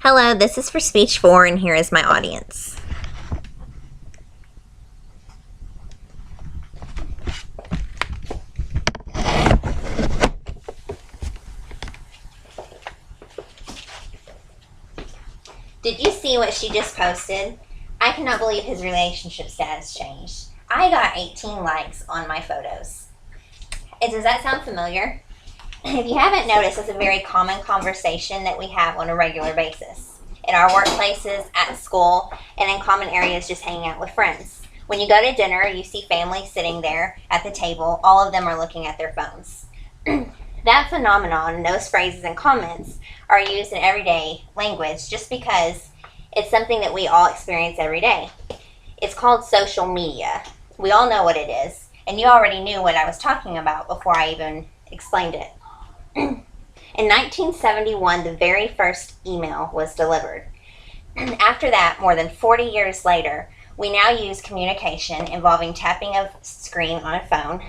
Hello, this is for speech 4, and here is my audience. Did you see what she just posted? I cannot believe his relationship status changed. I got 18 likes on my photos. Does that sound familiar? If you haven't noticed, it's a very common conversation that we have on a regular basis. In our workplaces, at school, and in common areas just hanging out with friends. When you go to dinner, you see families sitting there at the table. All of them are looking at their phones. That phenomenon and those phrases and comments are used in everyday language just because it's something that we all experience every day. It's called social media. We all know what it is, and you already knew what I was talking about before I even explained it. In 1971, the very first email was delivered. After that, more than 40 years later, we now use communication involving tapping a screen on a phone,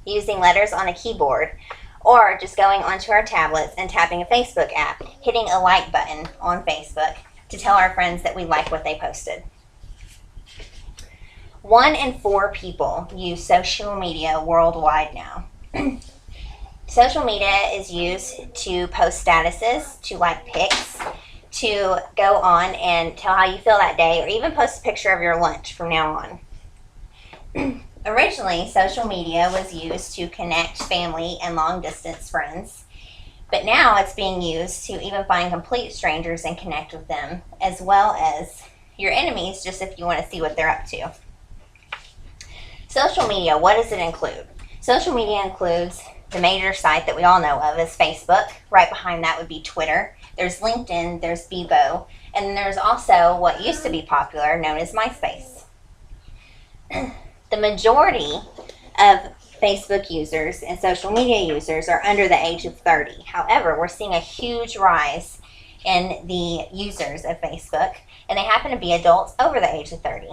using letters on a keyboard, or just going onto our tablets and tapping a Facebook app, hitting a like button on Facebook to tell our friends that we like what they posted. 1 in 4 people use social media worldwide now. Social media is used to post statuses, to like pics, to go on and tell how you feel that day, or even post a picture of your lunch from now on. Originally, social media was used to connect family and long-distance friends, but now it's being used to even find complete strangers and connect with them, as well as your enemies, just if you want to see what they're up to. Social media, what does it include? Social media includes the major site that we all know of is Facebook. Right behind that would be Twitter. There's LinkedIn, there's Bebo, and then there's also what used to be popular, known as MySpace. The majority of Facebook users and social media users are under the age of 30. However, we're seeing a huge rise in the users of Facebook, and they happen to be adults over the age of 30.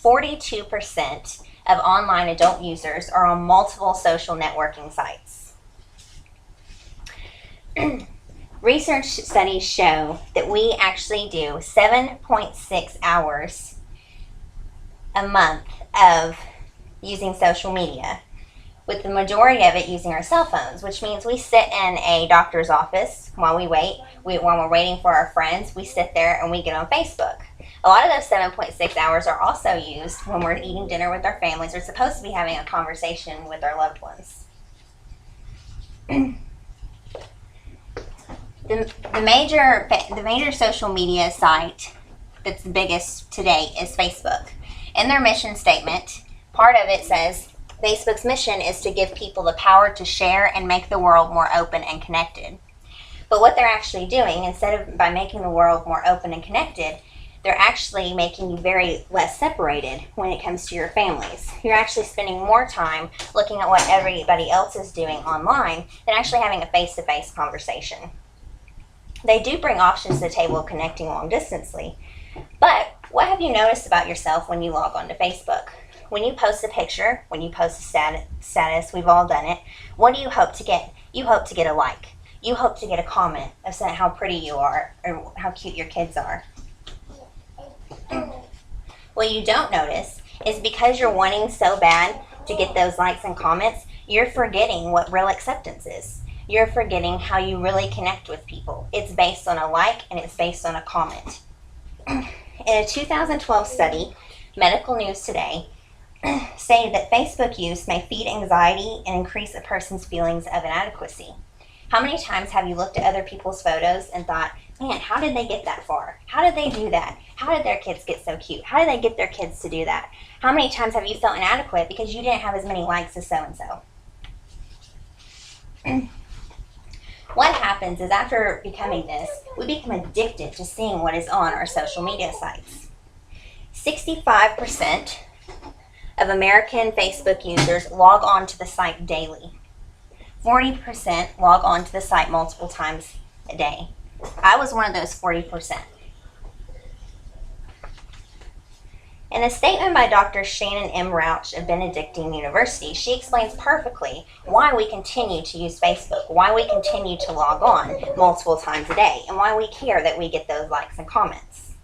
42% of online adult users are on multiple social networking sites. Research studies show that we actually do 7.6 hours a month of using social media, with the majority of it using our cell phones, which means we sit in a doctor's office while we wait. When we're waiting for our friends, we sit there and we get on Facebook. A lot of those 7.6 hours are also used when we're eating dinner with our families. We're supposed to be having a conversation with our loved ones. The major social media site that's the biggest today is Facebook. In their mission statement, part of it says, Facebook's mission is to give people the power to share and make the world more open and connected. But what they're actually doing, by making the world more open and connected, they're actually making you very less separated when it comes to your families. You're actually spending more time looking at what everybody else is doing online than actually having a face-to-face conversation. They do bring options to the table of connecting long-distantly, but what have you noticed about yourself when you log on to Facebook? When you post a picture, when you post a status, we've all done it, what do you hope to get? You hope to get a like. You hope to get a comment of saying how pretty you are or how cute your kids are. What you don't notice is because you're wanting so bad to get those likes and comments, you're forgetting what real acceptance is. You're forgetting how you really connect with people. It's based on a like and it's based on a comment. In a 2012 study, Medical News Today stated that Facebook use may feed anxiety and increase a person's feelings of inadequacy. How many times have you looked at other people's photos and thought, man, how did they get that far? How did they do that? How did their kids get so cute? How did they get their kids to do that? How many times have you felt inadequate because you didn't have as many likes as so-and-so? What happens is after becoming this, we become addicted to seeing what is on our social media sites. 65% of American Facebook users log on to the site daily. 40% log on to the site multiple times a day. I was one of those 40%. In a statement by Dr. Shannon M. Rauch of Benedictine University, she explains perfectly why we continue to use Facebook, why we continue to log on multiple times a day, and why we care that we get those likes and comments.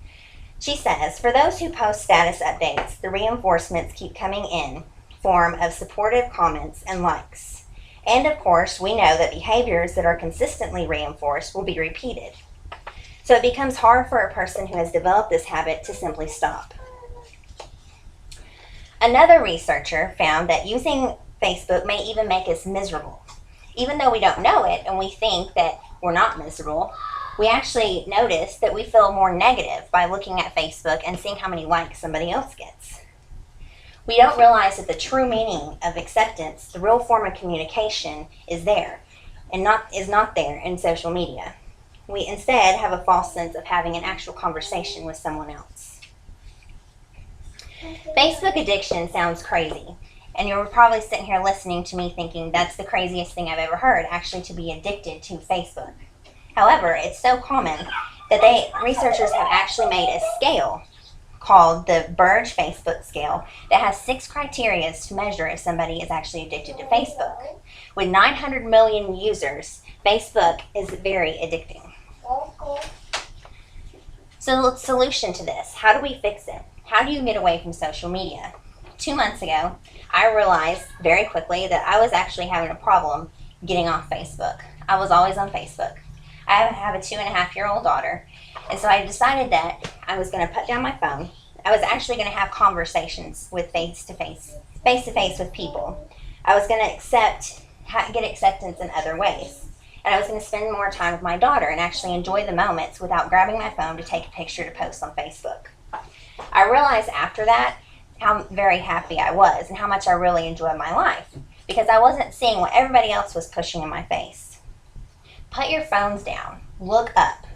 She says, for those who post status updates, the reinforcements keep coming in form of supportive comments and likes. And of course, we know that behaviors that are consistently reinforced will be repeated. So it becomes hard for a person who has developed this habit to simply stop. Another researcher found that using Facebook may even make us miserable. Even though we don't know it and we think that we're not miserable, we actually notice that we feel more negative by looking at Facebook and seeing how many likes somebody else gets. We don't realize that the true meaning of acceptance, the real form of communication, is there and is not there in social media. We instead have a false sense of having an actual conversation with someone else. Facebook addiction sounds crazy, and you're probably sitting here listening to me thinking that's the craziest thing I've ever heard, actually to be addicted to Facebook. However, it's so common that researchers have actually made a scale called the Burge Facebook scale that has 6 criteria to measure if somebody is actually addicted to Facebook. With 900 million users, Facebook is very addicting. So the solution to this, how do we fix it? How do you get away from social media? 2 months ago, I realized very quickly that I was actually having a problem getting off Facebook. I was always on Facebook. I have a 2.5-year-old daughter, and so I decided that I was going to put down my phone. I was actually going to have conversations with face-to-face with people. I was going to get acceptance in other ways. And I was going to spend more time with my daughter and actually enjoy the moments without grabbing my phone to take a picture to post on Facebook. I realized after that how very happy I was and how much I really enjoyed my life because I wasn't seeing what everybody else was pushing in my face. Put your phones down. Look up.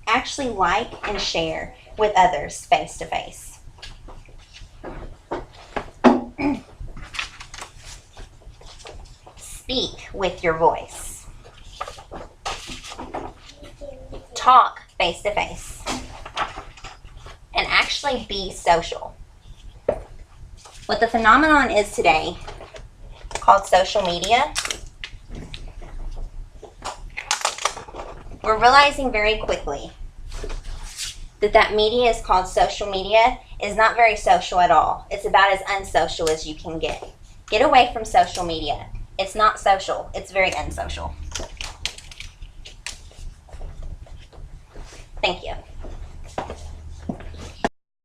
Actually like and share with others face to face. Speak with your voice. Talk face to face. And actually be social. What the phenomenon is today, called social media, we're realizing very quickly that media is called social media is not very social at all. It's about as unsocial as you can get. Get away from social media. It's not social. It's very unsocial. Thank you.